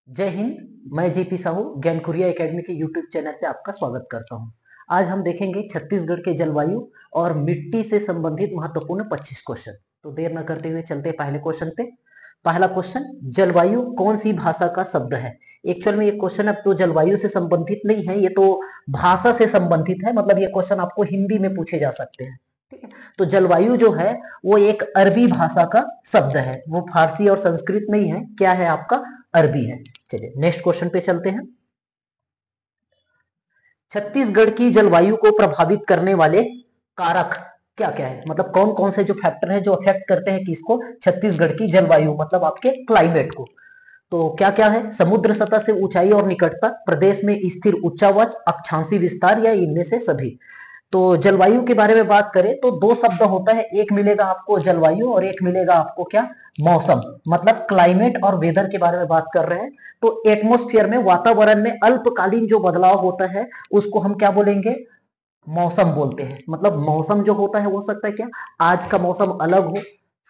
जय हिंद। मैं JP Sahu ज्ञानकुरिया academy के यूट्यूब चैनल पे आपका स्वागत करता हूं। आज हम देखेंगे छत्तीसगढ़ के जलवायु और मिट्टी से संबंधित महत्वपूर्ण 25 क्वेश्चन। तो देर न करते हुए चलते हैं पहले क्वेश्चन पे। पहला क्वेश्चन, जलवायु कौन सी भाषा का शब्द है? एक्चुअल में ये क्वेश्चन अब तो जलवायु से संबंधित नहीं है, ये तो भाषा से संबंधित है। मतलब ये क्वेश्चन आपको हिंदी में पूछे जा सकते हैं। ठीक है, तो जलवायु जो है वो एक अरबी भाषा का शब्द है, वो फारसी और संस्कृत नहीं है। क्या है आपका? अरबी है। चलिए नेक्स्ट क्वेश्चन पे चलते हैं। छत्तीसगढ़ की जलवायु को प्रभावित करने वाले कारक क्या क्या है? मतलब कौन कौन से जो फैक्टर है जो अफेक्ट करते हैं किसको? छत्तीसगढ़ की जलवायु मतलब आपके क्लाइमेट को। तो क्या क्या है? समुद्र सतह से ऊंचाई और निकटता, प्रदेश में स्थिर उच्चावच, अक्षांशी विस्तार या इनमें से सभी। तो जलवायु के बारे में बात करें तो दो शब्द होता है, एक मिलेगा आपको जलवायु और एक मिलेगा आपको क्या? मौसम। मतलब क्लाइमेट और वेदर के बारे में बात कर रहे हैं। तो एटमॉस्फेयर में, वातावरण में अल्पकालीन जो बदलाव होता है उसको हम क्या बोलेंगे? मौसम बोलते हैं। मतलब मौसम जो होता है वो सकता है क्या? आज का मौसम अलग हो,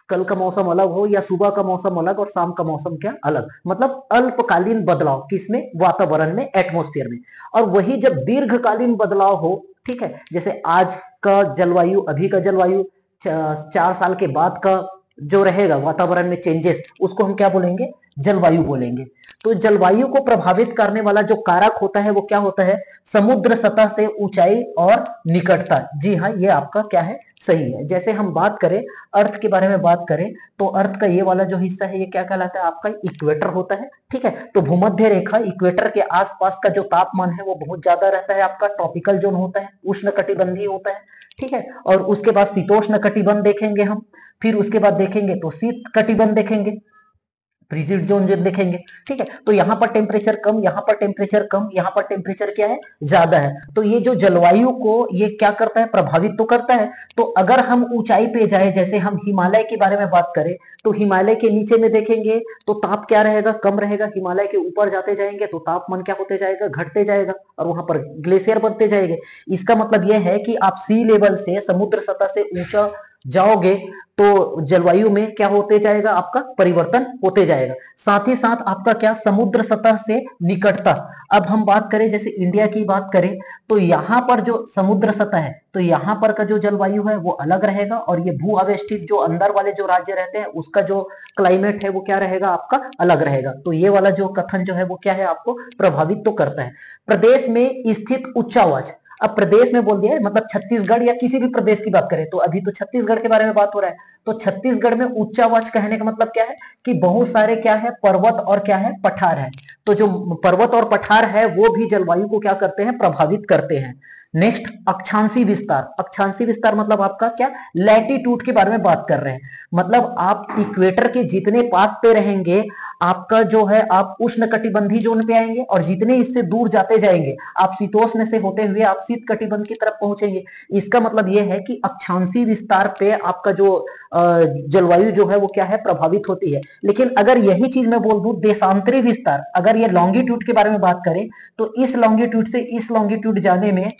कल का मौसम अलग हो, या सुबह का मौसम अलग और शाम का मौसम क्या अलग। मतलब अल्पकालीन बदलाव किसमें? वातावरण में, एटमॉस्फेयर में। और वही जब दीर्घकालीन बदलाव हो, ठीक है, जैसे आज का जलवायु, अभी का जलवायु 4 साल के बाद का जो रहेगा वातावरण में चेंजेस, उसको हम क्या बोलेंगे? जलवायु बोलेंगे। तो जलवायु को प्रभावित करने वाला जो कारक होता है वो क्या होता है? समुद्र सतह से ऊंचाई और निकटता। जी हाँ, ये आपका क्या है? सही है। जैसे हम बात करें अर्थ के बारे में बात करें तो अर्थ का ये वाला जो हिस्सा है ये क्या कहलाता है? आपका इक्वेटर होता है। ठीक है, तो भूमध्य रेखा, इक्वेटर के आसपास का जो तापमान है वो बहुत ज्यादा रहता है। आपका ट्रॉपिकल जोन होता है, उष्ण कटिबंधीय होता है। ठीक है, और उसके बाद शीतोष्ण कटिबंध देखेंगे हम, फिर उसके बाद देखेंगे तो शीत कटिबंध देखेंगे, फ्रिजिड जोन जो देखेंगे। ठीक है, तो यहाँ पर टेम्परेचर कम, यहाँ पर टेम्परेचर कम, यहाँ पर टेम्परेचर क्या है? ज्यादा है। तो ये जो जलवायु को ये क्या करता है? प्रभावित तो करता है। तो अगर हम ऊंचाई पे जाए, जैसे हम हिमालय के बारे में बात करें तो हिमालय के नीचे में देखेंगे तो ताप क्या रहेगा? कम रहेगा। हिमालय के ऊपर जाते जाएंगे तो तापमान क्या होते जाएगा? घटते जाएगा, और वहां पर ग्लेशियर बनते जाएंगे। इसका मतलब यह है कि आप सी लेवल से, समुद्र सतह से ऊंचा जाओगे तो जलवायु में क्या होते जाएगा? आपका परिवर्तन होते जाएगा। साथ ही साथ आपका क्या? समुद्र सतह से निकटता। अब हम बात करें जैसे इंडिया की बात करें तो यहाँ पर जो समुद्र सतह है तो यहाँ पर का जो जलवायु है वो अलग रहेगा, और ये भू आवेष्टित जो अंदर वाले जो राज्य रहते हैं उसका जो क्लाइमेट है वो क्या रहेगा? आपका अलग रहेगा। तो ये वाला जो कथन जो है वो क्या है? आपको प्रभावित तो करता है। प्रदेश में स्थित उच्चावच। अब प्रदेश में बोल दिया है, मतलब छत्तीसगढ़ या किसी भी प्रदेश की बात करें, तो अभी तो छत्तीसगढ़ के बारे में बात हो रहा है। तो छत्तीसगढ़ में उच्चावच कहने का मतलब क्या है? कि बहुत सारे क्या है? पर्वत और क्या है? पठार है। तो जो पर्वत और पठार है वो भी जलवायु को क्या करते हैं? प्रभावित करते हैं। नेक्स्ट, अक्षांशी विस्तार। अक्षांशी विस्तार मतलब आपका क्या? लैटिट्यूड के बारे में बात कर रहे हैं। मतलब आप इक्वेटर के जितने पास पे रहेंगे आपका जो है आप उष्ण कटिबंधीय जोन पे आएंगे, और जितने इससे दूर जाते जाएंगे आप शीतोष्ण से होते हुए आप शीत कटिबंध की तरफ पहुंचेंगे। इसका मतलब यह है कि अक्षांशी विस्तार पे आपका जो जलवायु जो है वो क्या है? प्रभावित होती है। लेकिन अगर यही चीज मैं बोल दूं देशांतरी विस्तार, अगर ये लॉन्गिट्यूड के बारे में बात करें तो इस लॉन्गिट्यूड से इस लॉन्गिट्यूड जाने में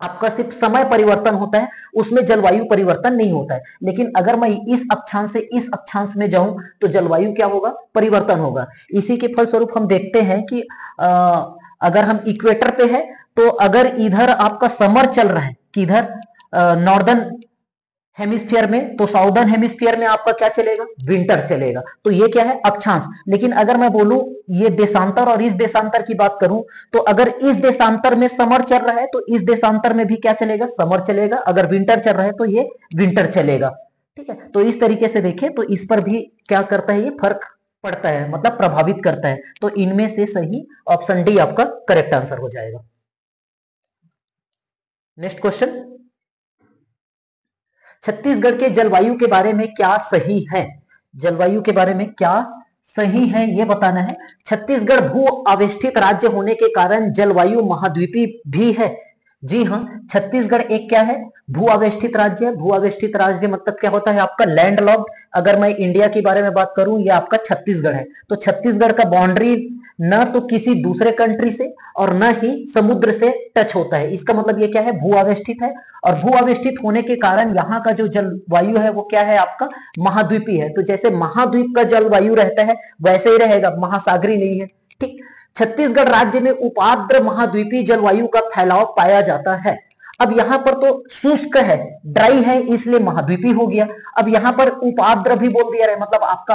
आपका सिर्फ समय परिवर्तन होता है, उसमें जलवायु परिवर्तन नहीं होता है। लेकिन अगर मैं इस अक्षांश से इस अक्षांश में जाऊं तो जलवायु क्या होगा? परिवर्तन होगा। इसी के फलस्वरूप हम देखते हैं कि अगर हम इक्वेटर पे है तो अगर इधर आपका समर चल रहा है, किधर? नॉर्दर्न हेमिस्फीयर में, तो साउदर्न हेमिस्फीयर में आपका क्या चलेगा? विंटर चलेगा। तो ये क्या है? अक्षांश। लेकिन अगर मैं बोलूं ये देशांतर और इस देशांतर की बात करूं तो अगर इस देशांतर में समर चल रहा है तो इस देशांतर में भी क्या चलेगा? समर चलेगा। अगर विंटर चल रहा है तो ये विंटर चलेगा। ठीक है, तो इस तरीके से देखें तो इस पर भी क्या करता है? ये फर्क पड़ता है, मतलब प्रभावित करता है। तो इनमें से सही ऑप्शन डी आपका करेक्ट आंसर हो जाएगा। नेक्स्ट क्वेश्चन, छत्तीसगढ़ के जलवायु के बारे में क्या सही है? जलवायु के बारे में क्या सही है ये बताना है। छत्तीसगढ़ भू आवेष्टित राज्य होने के कारण जलवायु महाद्वीपीय भी है। जी हाँ, छत्तीसगढ़ एक क्या है? भू आवेष्टित राज्य है। भू आवेष्टित राज्य मतलब क्या होता है? आपका लैंडलॉक्ड। अगर मैं इंडिया के बारे में बात करूं ये आपका छत्तीसगढ़ है, तो छत्तीसगढ़ का बाउंड्री न तो किसी दूसरे कंट्री से और न ही समुद्र से टच होता है। इसका मतलब ये क्या है, भू आवेष्टित है, और भू आवेष्टित होने के कारण यहाँ का जो जलवायु है वो क्या है आपका, महाद्वीपीय है। तो जैसे महाद्वीप का जलवायु रहता है वैसे ही रहेगा, महासागरी नहीं है। ठीक, छत्तीसगढ़ राज्य में उपाद्र महाद्वीपीय जलवायु का फैलाव पाया जाता है। अब यहां पर तो शुष्क है, ड्राई है, इसलिए महाद्वीपी हो गया। अब यहां पर उपाद्र भी बोल दिया है, मतलब आपका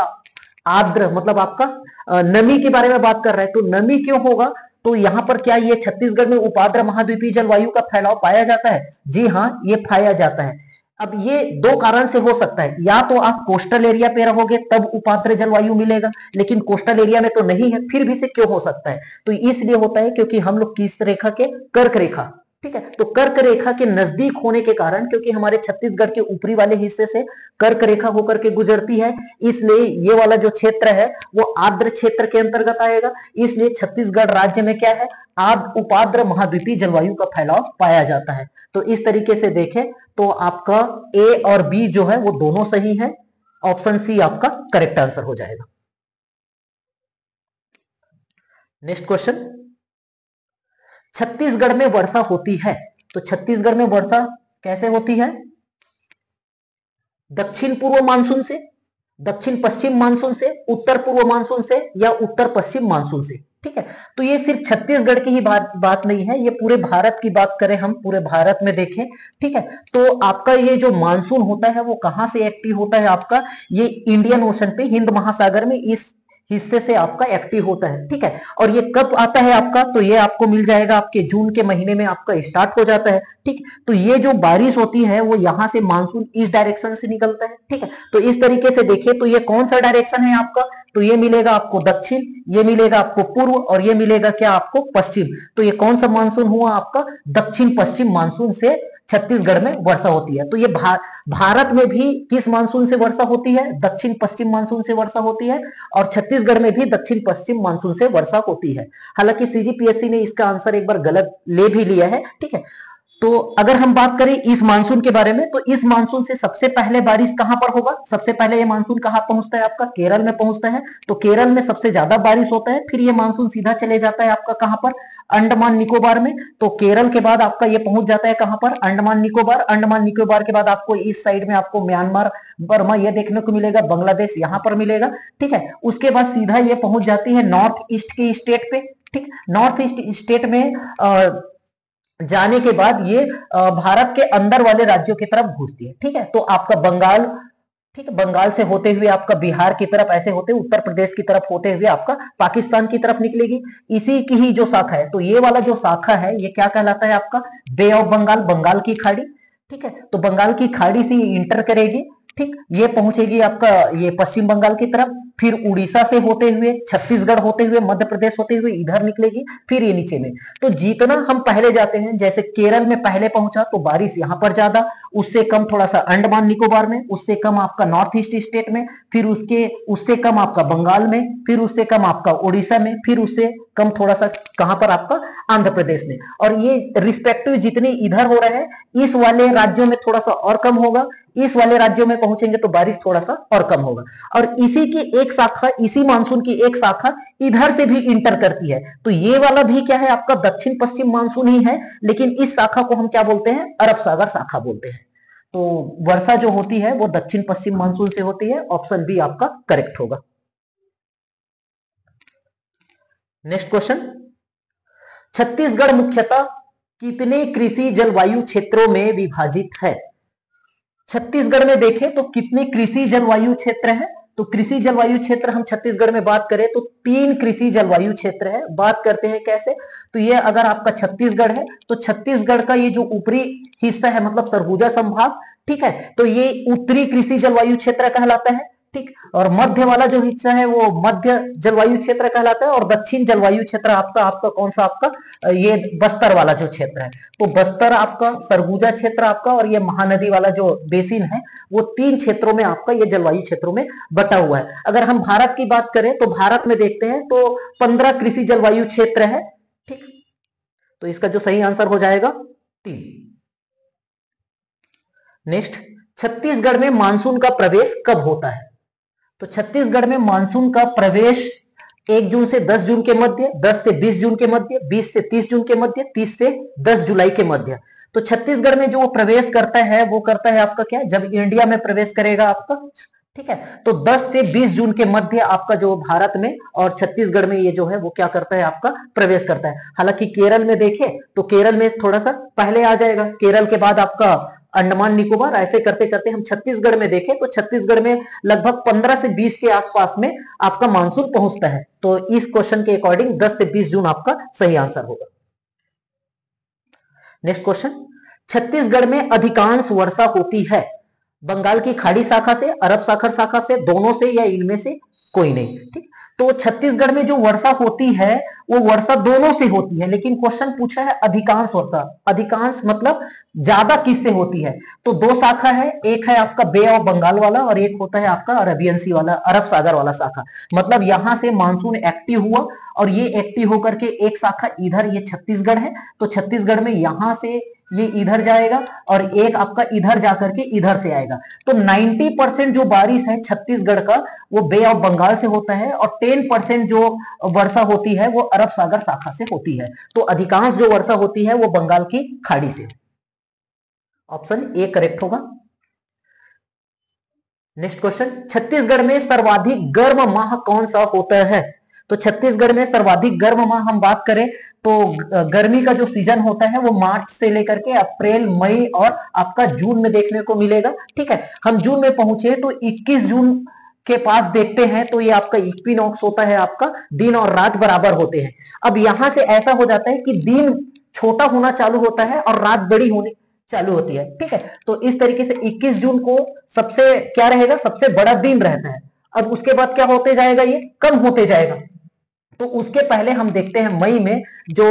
आर्द्र, मतलब आपका नमी के बारे में बात कर रहा है। तो नमी क्यों होगा, तो यहां पर क्या ये छत्तीसगढ़ में उपाद्र महाद्वीपीय जलवायु का फैलाव पाया जाता है? जी हाँ, ये पाया जाता है। अब ये दो कारण से हो सकता है, या तो आप कोस्टल एरिया पे रहोगे तब उपाद्र जलवायु मिलेगा, लेकिन कोस्टल एरिया में तो नहीं है, फिर भी से क्यों हो सकता है, तो इसलिए होता है क्योंकि हम लोग किस रेखा के, कर्क रेखा, ठीक है। तो कर्क रेखा के नजदीक होने के कारण, क्योंकि हमारे छत्तीसगढ़ के ऊपरी वाले हिस्से से कर्क रेखा होकर के गुजरती है, इसलिए ये वाला जो क्षेत्र है वो आर्द्र क्षेत्र के अंतर्गत आएगा। इसलिए छत्तीसगढ़ राज्य में क्या है, उपाद्र महाद्वीपीय जलवायु का फैलाव पाया जाता है। तो इस तरीके से देखें तो आपका ए और बी जो है वो दोनों सही है, ऑप्शन सी आपका करेक्ट आंसर हो जाएगा। नेक्स्ट क्वेश्चन, छत्तीसगढ़ में वर्षा होती है, तो छत्तीसगढ़ में वर्षा कैसे होती है, दक्षिण पूर्व मानसून से, दक्षिण पश्चिम मानसून से, उत्तर पूर्व मानसून से, या उत्तर पश्चिम मानसून से। ठीक है, तो ये सिर्फ छत्तीसगढ़ की ही बात नहीं है, ये पूरे भारत की बात करें, हम पूरे भारत में देखें, ठीक है, तो आपका ये जो मानसून होता है वो कहां से एक्टिव होता है आपका, ये इंडियन ओशन पे, हिंद महासागर में, इस हिस्से से आपका एक्टिव होता है। ठीक है, और ये कब आता है आपका, तो ये आपको मिल जाएगा आपके जून के महीने में आपका स्टार्ट हो जाता है। ठीक, तो ये जो बारिश होती है वो यहां से मानसून इस डायरेक्शन से निकलता है। ठीक है, तो इस तरीके से देखिए, तो ये कौन सा डायरेक्शन है आपका, तो ये मिलेगा आपको दक्षिण, ये मिलेगा आपको पूर्व, और ये मिलेगा क्या आपको पश्चिम। तो ये कौन सा मानसून हुआ आपका, दक्षिण पश्चिम मानसून से छत्तीसगढ़ में वर्षा होती है। तो ये भारत में भी किस मानसून से वर्षा होती है, दक्षिण पश्चिम मानसून से वर्षा होती है, और छत्तीसगढ़ में भी दक्षिण पश्चिम मानसून से वर्षा होती है। हालांकि सीजीपीएससी ने इसका आंसर एक बार गलत ले भी लिया है। ठीक है, तो अगर हम बात करें इस मानसून के बारे में, तो इस मानसून से सबसे पहले बारिश कहां पर होगा, सबसे पहले ये मानसून कहां पहुंचता है आपका, केरल में पहुंचता है। तो केरल में सबसे ज्यादा बारिश होता है, फिर ये मानसून सीधा चले जाता है आपका कहां पर, अंडमान निकोबार में। तो केरल के बाद आपका ये पहुंच जाता है कहां पर, अंडमान निकोबार। अंडमान निकोबार के बाद आपको इस साइड में आपको म्यांमार, बर्मा ये देखने को मिलेगा, बांग्लादेश यहां पर मिलेगा। ठीक है, उसके बाद सीधा ये पहुंच जाती है नॉर्थ ईस्ट के स्टेट पे। ठीक, नॉर्थ ईस्ट स्टेट में जाने के बाद ये भारत के अंदर वाले राज्यों की तरफ घुसती है। ठीक है, तो आपका बंगाल, ठीक है, बंगाल से होते हुए आपका बिहार की तरफ, ऐसे होते उत्तर प्रदेश की तरफ होते हुए आपका पाकिस्तान की तरफ निकलेगी। इसी की ही जो शाखा है, तो ये वाला जो शाखा है ये क्या कहलाता है आपका, बे ऑफ बंगाल, बंगाल की खाड़ी। ठीक है, तो बंगाल की खाड़ी से इंटर करेगी। ठीक, ये पहुंचेगी आपका ये पश्चिम बंगाल की तरफ, फिर उड़ीसा से होते हुए, छत्तीसगढ़ होते हुए, मध्य प्रदेश होते हुए इधर निकलेगी, फिर ये नीचे में। तो जितना हम पहले जाते हैं, जैसे केरल में पहले पहुंचा तो बारिश यहां पर ज्यादा, उससे कम थोड़ा सा अंडमान निकोबार में, उससे कम आपका नॉर्थ ईस्ट स्टेट में, फिर उससे कम आपका बंगाल में, फिर उससे कम आपका उड़ीसा में, फिर उससे कम थोड़ा सा कहां पर आपका आंध्र प्रदेश में। और ये रिस्पेक्टिव जितने इधर हो रहे हैं इस वाले राज्यों में थोड़ा सा और कम होगा, इस वाले राज्यों में पहुंचेंगे तो बारिश थोड़ा सा और कम होगा। और इसी की एक शाखा, इसी मानसून की एक शाखा इधर से भी इंटर करती है। तो ये वाला भी क्या है आपका दक्षिण पश्चिम मानसून ही है, लेकिन इस शाखा को हम क्या बोलते हैं, अरब सागर शाखा बोलते हैं। तो वर्षा जो होती है वो दक्षिण पश्चिम मानसून से होती है, ऑप्शन बी आपका करेक्ट होगा। नेक्स्ट क्वेश्चन, छत्तीसगढ़ मुख्यतः कितने कृषि जलवायु क्षेत्रों में विभाजित है। छत्तीसगढ़ में देखें तो कितने कृषि जलवायु क्षेत्र है, तो कृषि जलवायु क्षेत्र हम छत्तीसगढ़ में बात करें तो 3 कृषि जलवायु क्षेत्र है। बात करते हैं कैसे, तो ये अगर आपका छत्तीसगढ़ है तो छत्तीसगढ़ का ये जो ऊपरी हिस्सा है मतलब सरगुजा संभाग, ठीक है, तो ये उत्तरी कृषि जलवायु क्षेत्र कहलाता है। ठीक, और मध्य वाला जो हिस्सा है वो मध्य जलवायु क्षेत्र कहलाता है, और दक्षिण जलवायु क्षेत्र आपका आपका कौन सा आपका ये बस्तर वाला जो क्षेत्र है, तो बस्तर आपका, सरगुजा क्षेत्र आपका, और ये महानदी वाला जो बेसिन है वो 3 क्षेत्रों में आपका ये जलवायु क्षेत्रों में बटा हुआ है। अगर हम भारत की बात करें तो भारत में देखते हैं तो 15 कृषि जलवायु क्षेत्र है। ठीक, तो इसका जो सही आंसर हो जाएगा 3। नेक्स्ट, छत्तीसगढ़ में मानसून का प्रवेश कब होता है, तो छत्तीसगढ़ में मानसून का प्रवेश 1 जून से 10 जून के मध्य, 10 से 20 जून के मध्य, 20 से 30 जून के मध्य, 30 से 10 जुलाई के मध्य। तो छत्तीसगढ़ में जो वो प्रवेश करता है वो करता है आपका क्या, जब इंडिया में प्रवेश करेगा आपका, ठीक है, तो 10 से 20 जून के मध्य आपका जो भारत में और छत्तीसगढ़ में ये जो है वो क्या करता है आपका प्रवेश करता है। हालांकि केरल में देखें तो केरल में थोड़ा सा पहले आ जाएगा, केरल के बाद आपका अंडमान निकोबार, ऐसे करते करते हम छत्तीसगढ़ में देखें तो छत्तीसगढ़ में लगभग 15 से 20 के आसपास में आपका मानसून पहुंचता है। तो इस क्वेश्चन के अकॉर्डिंग 10 से 20 जून आपका सही आंसर होगा। नेक्स्ट क्वेश्चन, छत्तीसगढ़ में अधिकांश वर्षा होती है बंगाल की खाड़ी शाखा से, अरब सागर शाखा से, दोनों से, या इनमें से कोई नहीं। ठीक, तो छत्तीसगढ़ में जो वर्षा होती है वो वर्षा दोनों से होती है, लेकिन क्वेश्चन पूछा है अधिकांश वर्षा, अधिकांश मतलब ज्यादा किससे होती है। तो दो शाखा है, एक है आपका बे ऑफ बंगाल वाला और एक होता है आपका अरबियन सी वाला, अरब सागर वाला शाखा। मतलब यहां से मानसून एक्टिव हुआ और ये एक्टिव होकर के एक शाखा इधर, ये छत्तीसगढ़ है, तो छत्तीसगढ़ में यहां से ये इधर जाएगा और एक आपका इधर जाकर के इधर से आएगा। तो 90% जो बारिश है छत्तीसगढ़ का वो बे ऑफ बंगाल से होता है और 10% जो वर्षा होती है वो अरब सागर शाखा से होती है। तो अधिकांश जो वर्षा होती है वो बंगाल की खाड़ी से। ऑप्शन ए करेक्ट होगा। नेक्स्ट क्वेश्चन, छत्तीसगढ़ में सर्वाधिक गर्म माह कौन सा होता है। तो छत्तीसगढ़ में सर्वाधिक गर्म माह हम बात करें तो गर्मी का जो सीजन होता है वो मार्च से लेकर के अप्रैल, मई और आपका जून में देखने को मिलेगा। ठीक है, हम जून में पहुंचे तो 21 जून के पास देखते हैं तो ये आपका इक्विनॉक्स होता है, आपका दिन और रात बराबर होते हैं। अब यहां से ऐसा हो जाता है कि दिन छोटा होना चालू होता है और रात बड़ी होने चालू होती है। ठीक है, तो इस तरीके से 21 जून को सबसे क्या रहेगा, सबसे बड़ा दिन रहता है। अब उसके बाद क्या होते जाएगा, ये कम होते जाएगा। तो उसके पहले हम देखते हैं मई में जो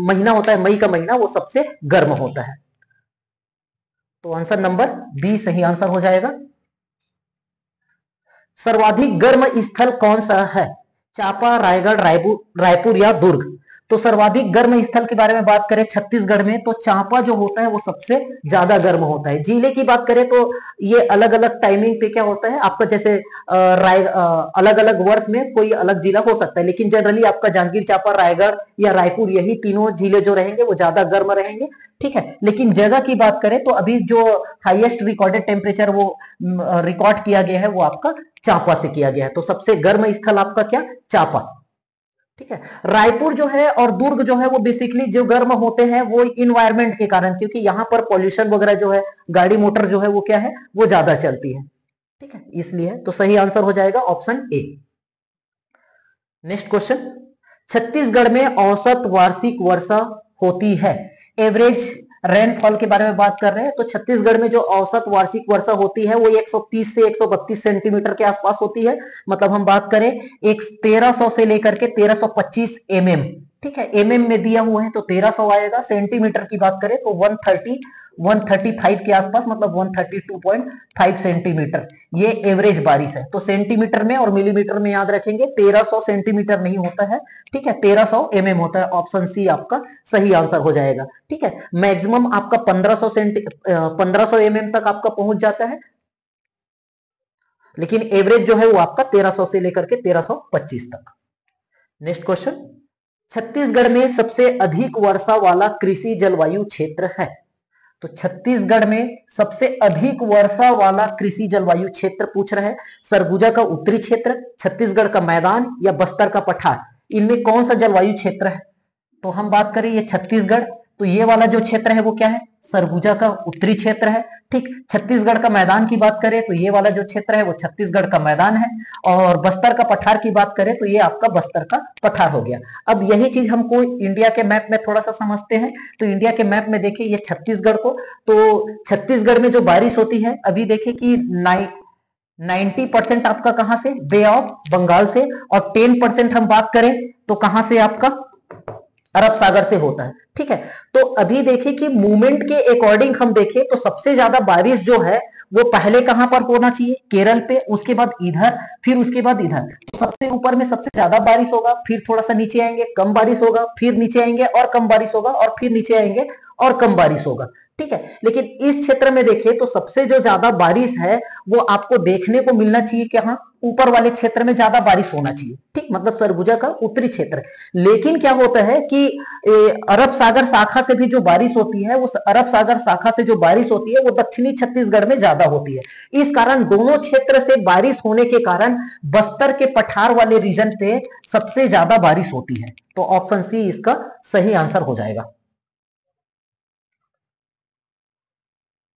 महीना होता है, मई का महीना वो सबसे गर्म होता है। तो आंसर नंबर बी सही आंसर हो जाएगा। सर्वाधिक गर्म स्थल कौन सा है, चांपा, रायगढ़, रायपुर या दुर्ग। तो सर्वाधिक गर्म स्थल के बारे में बात करें छत्तीसगढ़ में तो चांपा जो होता है वो सबसे ज्यादा गर्म होता है। जिले की बात करें तो ये अलग अलग टाइमिंग पे क्या होता है आपका, जैसे अलग अलग वर्ष में कोई अलग जिला हो सकता है, लेकिन जनरली आपका जांजगीर चांपा, रायगढ़ या रायपुर, यही तीनों जिले जो रहेंगे वो ज्यादा गर्म रहेंगे। ठीक है, लेकिन जगह की बात करें तो अभी जो हाईएस्ट रिकॉर्डेड टेम्परेचर वो रिकॉर्ड किया गया है वो आपका चांपा से किया गया है। तो सबसे गर्म स्थल आपका क्या, चांपा। ठीक है, रायपुर जो है और दुर्ग जो है वो बेसिकली जो गर्म होते हैं वो इन्वायरमेंट के कारण, क्योंकि यहां पर पॉल्यूशन वगैरह जो है, गाड़ी मोटर जो है वो क्या है, वो ज्यादा चलती है। ठीक है, इसलिए तो सही आंसर हो जाएगा option A. Next question, Chhattisgarh में औसत वार्षिक वर्षा होती है, एवरेज रेनफॉल के बारे में बात कर रहे हैं। तो छत्तीसगढ़ में जो औसत वार्षिक वर्षा होती है वो 130 से 132 सेंटीमीटर के आसपास होती है। मतलब हम बात करें 1300 से लेकर के 1325 mm। ठीक है, mm में दिया हुआ है तो 1300 आएगा। सेंटीमीटर की बात करें तो 135 के आसपास, मतलब 132.5 सेंटीमीटर ये एवरेज बारिश है। तो सेंटीमीटर में और मिलीमीटर में याद रखेंगे, 1300 सेंटीमीटर नहीं होता है। ठीक है, 1300 mm होता है। ऑप्शन सी आपका सही आंसर हो जाएगा। ठीक है, मैक्सिमम आपका 1500 mm तक आपका पहुंच जाता है, लेकिन एवरेज जो है वो आपका 1300 से लेकर के 1325 तक। नेक्स्ट क्वेश्चन, छत्तीसगढ़ में सबसे अधिक वर्षा वाला कृषि जलवायु क्षेत्र है। तो छत्तीसगढ़ में सबसे अधिक वर्षा वाला कृषि जलवायु क्षेत्र पूछ रहे हैं। सरगुजा का उत्तरी क्षेत्र, छत्तीसगढ़ का मैदान या बस्तर का पठार, इनमें कौन सा जलवायु क्षेत्र है। तो हम बात करें ये छत्तीसगढ़, तो ये वाला जो क्षेत्र है वो क्या है, सरगुजा का उत्तरी क्षेत्र है। ठीक, छत्तीसगढ़ का मैदान की बात करें तो ये वाला जो क्षेत्र है वो छत्तीसगढ़ का मैदान है। और बस्तर का पठार की बात करें तो ये आपका बस्तर का पठार हो गया। अब यही चीज हमको इंडिया के मैप में थोड़ा सा समझते हैं। तो इंडिया के मैप में देखिए ये छत्तीसगढ़ को, तो छत्तीसगढ़ में जो बारिश होती है अभी देखिए कि 90% आपका कहां से, बे ऑफ बंगाल से, और 10% हम बात करें तो कहां से, आपका अरब सागर से होता है। ठीक है, तो अभी देखिए कि मूवमेंट के अकॉर्डिंग हम देखें तो सबसे ज्यादा बारिश जो है वो पहले कहां पर होना चाहिए, केरल पे, उसके बाद इधर, फिर उसके बाद इधर। तो सबसे ऊपर में सबसे ज्यादा बारिश होगा, फिर थोड़ा सा नीचे आएंगे कम बारिश होगा, फिर नीचे आएंगे और कम बारिश होगा, और फिर नीचे आएंगे और कम बारिश होगा। ठीक है। लेकिन इस क्षेत्र में देखिए तो सबसे जो ज्यादा बारिश है वो आपको देखने को मिलना चाहिए कि हाँ ऊपर वाले क्षेत्र में ज्यादा बारिश होना चाहिए, ठीक, मतलब सरगुजा का उत्तरी क्षेत्र। लेकिन क्या होता है कि अरब सागर शाखा से भी जो बारिश होती है, उस अरब सागर शाखा से जो बारिश होती है वो दक्षिणी छत्तीसगढ़ में ज्यादा होती है। इस कारण दोनों क्षेत्र से बारिश होने के कारण बस्तर के पठार वाले रीजन पे सबसे ज्यादा बारिश होती है। तो ऑप्शन सी इसका सही आंसर हो जाएगा।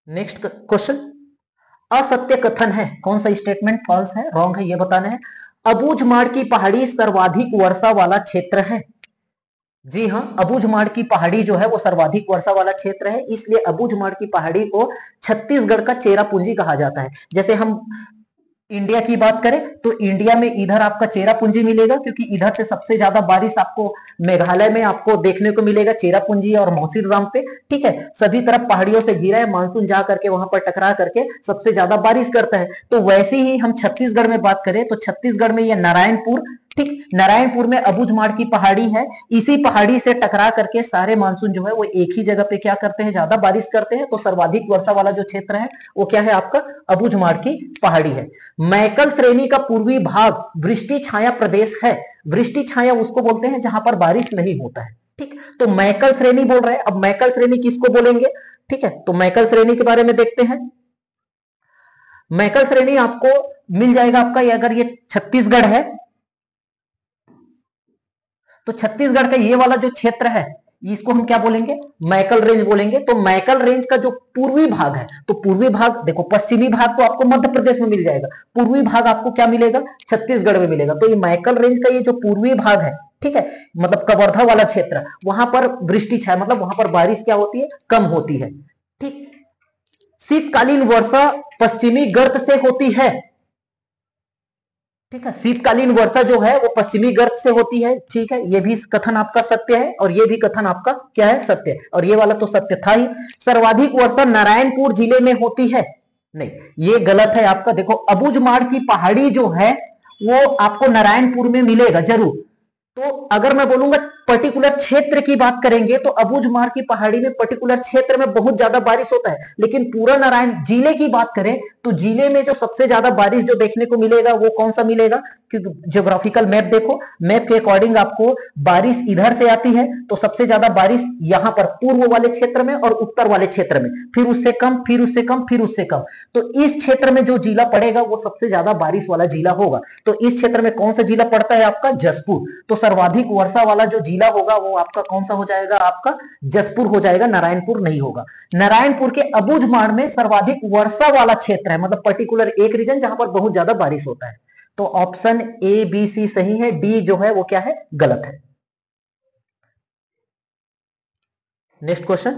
नेक्स्ट क्वेश्चन, असत्य कथन है, कौन सा स्टेटमेंट फॉल्स है, रॉन्ग है, ये बताना है। अबूझमाड़ की पहाड़ी सर्वाधिक वर्षा वाला क्षेत्र है। जी हाँ, अबूझमाड़ की पहाड़ी जो है वो सर्वाधिक वर्षा वाला क्षेत्र है, इसलिए अबूझमाड़ की पहाड़ी को छत्तीसगढ़ का चेरापूंजी कहा जाता है। जैसे हम इंडिया की बात करें तो इंडिया में इधर आपका चेरापूंजी मिलेगा, क्योंकि इधर से सबसे ज्यादा बारिश आपको मेघालय में आपको देखने को मिलेगा, चेरापूंजी और मौसीनराम पे, ठीक है। सभी तरफ पहाड़ियों से घिरा है, मानसून जा करके वहां पर टकरा करके सबसे ज्यादा बारिश करता है। तो वैसे ही हम छत्तीसगढ़ में बात करें तो छत्तीसगढ़ में यह नारायणपुर, ठीक, नारायणपुर में अबूझमाड़ की पहाड़ी है, इसी पहाड़ी से टकरा करके सारे मानसून जो है वो एक ही जगह पे क्या करते हैं, ज्यादा बारिश करते हैं। तो सर्वाधिक वर्षा वाला जो क्षेत्र है वो क्या है आपका, अबूझमाड़ की पहाड़ी है। मैकल श्रेणी का पूर्वी भाग वृष्टि छाया प्रदेश है। वृष्टि छाया उसको बोलते हैं जहां पर बारिश नहीं होता है, ठीक। तो मैकल श्रेणी बोल रहे हैं, अब मैकल श्रेणी किसको बोलेंगे, ठीक है। तो मैकल श्रेणी के बारे में देखते हैं। मैकल श्रेणी आपको मिल जाएगा आपका, ये अगर ये छत्तीसगढ़ है तो छत्तीसगढ़ का ये वाला जो क्षेत्र है इसको हम क्या बोलेंगे, मैकल रेंज बोलेंगे। तो मैकल रेंज का जो पूर्वी भाग है, तो पूर्वी भाग देखो, पश्चिमी भाग तो आपको मध्य प्रदेश में मिल जाएगा, पूर्वी भाग आपको क्या मिलेगा, छत्तीसगढ़ में मिलेगा। तो ये मैकल रेंज का ये जो पूर्वी भाग है, ठीक है, मतलब कवर्धा वाला क्षेत्र, वहां पर वृष्टि छाया, मतलब वहां पर बारिश क्या होती है, कम होती है, ठीक। शीतकालीन वर्षा पश्चिमी गर्त से होती है, ठीक है। शीतकालीन वर्षा जो है वो पश्चिमी गर्त से होती है, ठीक है। ये भी कथन आपका सत्य है और ये भी कथन आपका क्या है, सत्य है। और ये वाला तो सत्य था ही। सर्वाधिक वर्षा नारायणपुर जिले में होती है, नहीं, ये गलत है आपका। देखो अबूझमाड़ की पहाड़ी जो है वो आपको नारायणपुर में मिलेगा जरूर। तो अगर मैं बोलूंगा पर्टिकुलर क्षेत्र की बात करेंगे तो अबूझमाड़ की पहाड़ी में पर्टिकुलर क्षेत्र में बहुत ज्यादा बारिश होता है, लेकिन पूरा नारायण जिले की बात करें तो जिले में जो सबसे ज्यादा बारिश जो देखने को मिलेगा वो कौन सा मिलेगा, क्योंकि ज्योग्राफिकल मैप देखो, मैप के अकॉर्डिंग आपको बारिश इधर से आती है तो सबसे ज्यादा बारिश यहां पर पूर्व वाले क्षेत्र में और उत्तर वाले क्षेत्र में, फिर उससे कम, फिर उससे कम, फिर उससे कम। तो इस क्षेत्र में जो जिला पड़ेगा वो सबसे ज्यादा बारिश वाला जिला होगा। तो इस क्षेत्र में कौन सा जिला पड़ता है आपका, जसपुर। तो सर्वाधिक वर्षा वाला जो जिला होगा वो आपका कौन सा हो जाएगा, आपका जसपुर हो जाएगा, नारायणपुर नहीं होगा। नारायणपुर के अबूझमाड़ में सर्वाधिक वर्षा वाला क्षेत्र है, मतलब पर्टिकुलर एक रीजन जहां पर बहुत ज्यादा बारिश होता है। तो ऑप्शन ए बी सी सही है, डी जो है वो क्या है, गलत है। नेक्स्ट क्वेश्चन,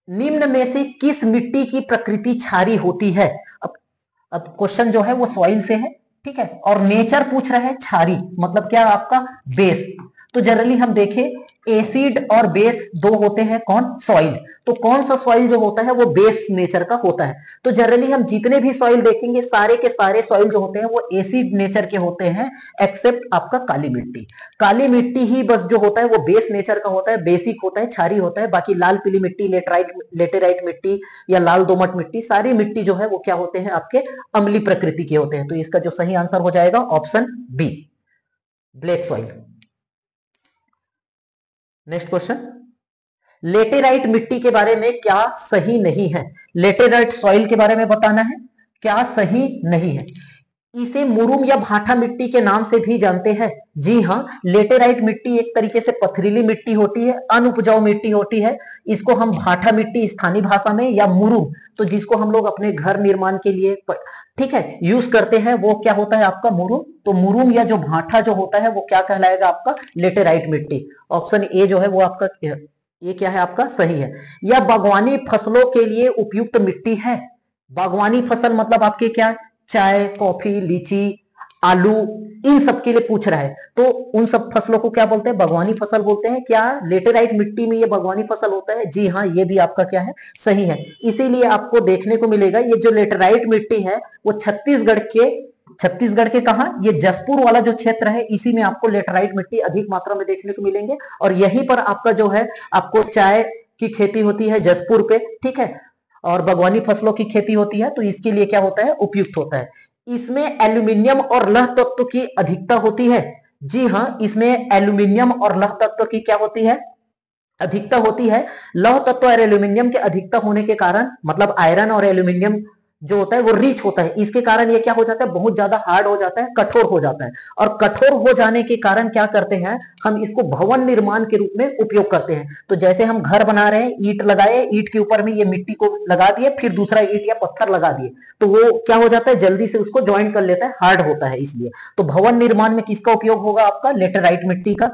निम्न में से किस मिट्टी की प्रकृति क्षारीय होती है। अब क्वेश्चन जो है वो सॉइल से है, ठीक है, और नेचर पूछ रहा है क्षारीय, मतलब क्या आपका बेस। तो जनरली हम देखें एसिड और बेस दो होते हैं, कौन, सॉइल। तो कौन सा सॉइल जो होता है वो बेस नेचर का होता है। तो जनरली हम जितने भी सॉइल देखेंगे सारे के सारे सॉइल जो होते हैं वो एसिड नेचर के होते हैं, एक्सेप्ट आपका काली मिट्टी। काली मिट्टी ही बस जो होता है वो बेस नेचर का होता है, बेसिक होता है, क्षारीय होता है। बाकी लाल पीली मिट्टी, लेटेराइट मिट्टी या लाल दोमट मिट्टी, सारी मिट्टी जो है वो क्या होते हैं, आपके अम्लीय प्रकृति के होते हैं। तो इसका जो सही आंसर हो जाएगा option B, black soil. Next question, laterite मिट्टी के बारे में क्या सही नहीं है। लेटेराइट सॉइल के बारे में बताना है, क्या सही नहीं है। इसे मुरुम या भाटा मिट्टी के नाम से भी जानते हैं। जी हाँ, लेटेराइट मिट्टी एक तरीके से पथरीली मिट्टी होती है, अनउपजाऊ मिट्टी होती है। इसको हम भाटा मिट्टी स्थानीय भाषा में, या मुरुम, तो जिसको हम लोग अपने घर निर्माण के लिए ठीक है यूज करते हैं, वो क्या होता है आपका मुरुम। तो मुरुम या जो भाटा जो होता है वो क्या कहलाएगा आपका, लेटेराइट मिट्टी। ऑप्शन ए जो है वो आपका, ये क्या है आपका, सही है। यह बागवानी फसलों के लिए उपयुक्त मिट्टी है। बागवानी फसल मतलब आपके क्या, चाय, कॉफी, लीची, आलू, इन सब के लिए पूछ रहा है। तो उन सब फसलों को क्या बोलते हैं, बागवानी फसल बोलते हैं। क्या लेटेराइट मिट्टी में ये बागवानी फसल होता है, जी हाँ, ये भी आपका क्या है, सही है। इसीलिए आपको देखने को मिलेगा ये जो लेटेराइट मिट्टी है वो छत्तीसगढ़ के कहा, ये जसपुर वाला जो क्षेत्र है इसी में आपको लेटेराइट मिट्टी अधिक मात्रा में देखने को मिलेंगे। और यहीं पर आपका जो है आपको चाय, की खेती होती है जसपुर पे, ठीक है, और बागवानी फसलों की खेती होती है, तो इसके लिए क्या होता है, उपयुक्त होता है। इसमें एल्यूमिनियम और लौह तत्व की अधिकता होती है। जी हाँ, इसमें एल्यूमिनियम और लौह तत्व की क्या होती है, अधिकता होती है। लौह तत्व और एल्यूमिनियम के अधिकता होने के कारण, मतलब आयरन और एल्यूमिनियम जो होता है वो रिच होता है, इसके कारण ये क्या हो जाता है, बहुत ज्यादा हार्ड हो जाता है, कठोर हो जाता है। और कठोर हो जाने के कारण क्या करते हैं, हम इसको भवन निर्माण के रूप में उपयोग करते हैं। तो जैसे हम घर बना रहे हैं, ईंट लगाए, ईंट के ऊपर में ये मिट्टी को लगा दिए, फिर दूसरा ईंट या पत्थर लगा दिए, तो वो क्या हो जाता है, जल्दी से उसको ज्वाइन कर लेता है, हार्ड होता है इसलिए। तो भवन निर्माण में किसका उपयोग होगा, आपका लेटेराइट मिट्टी का।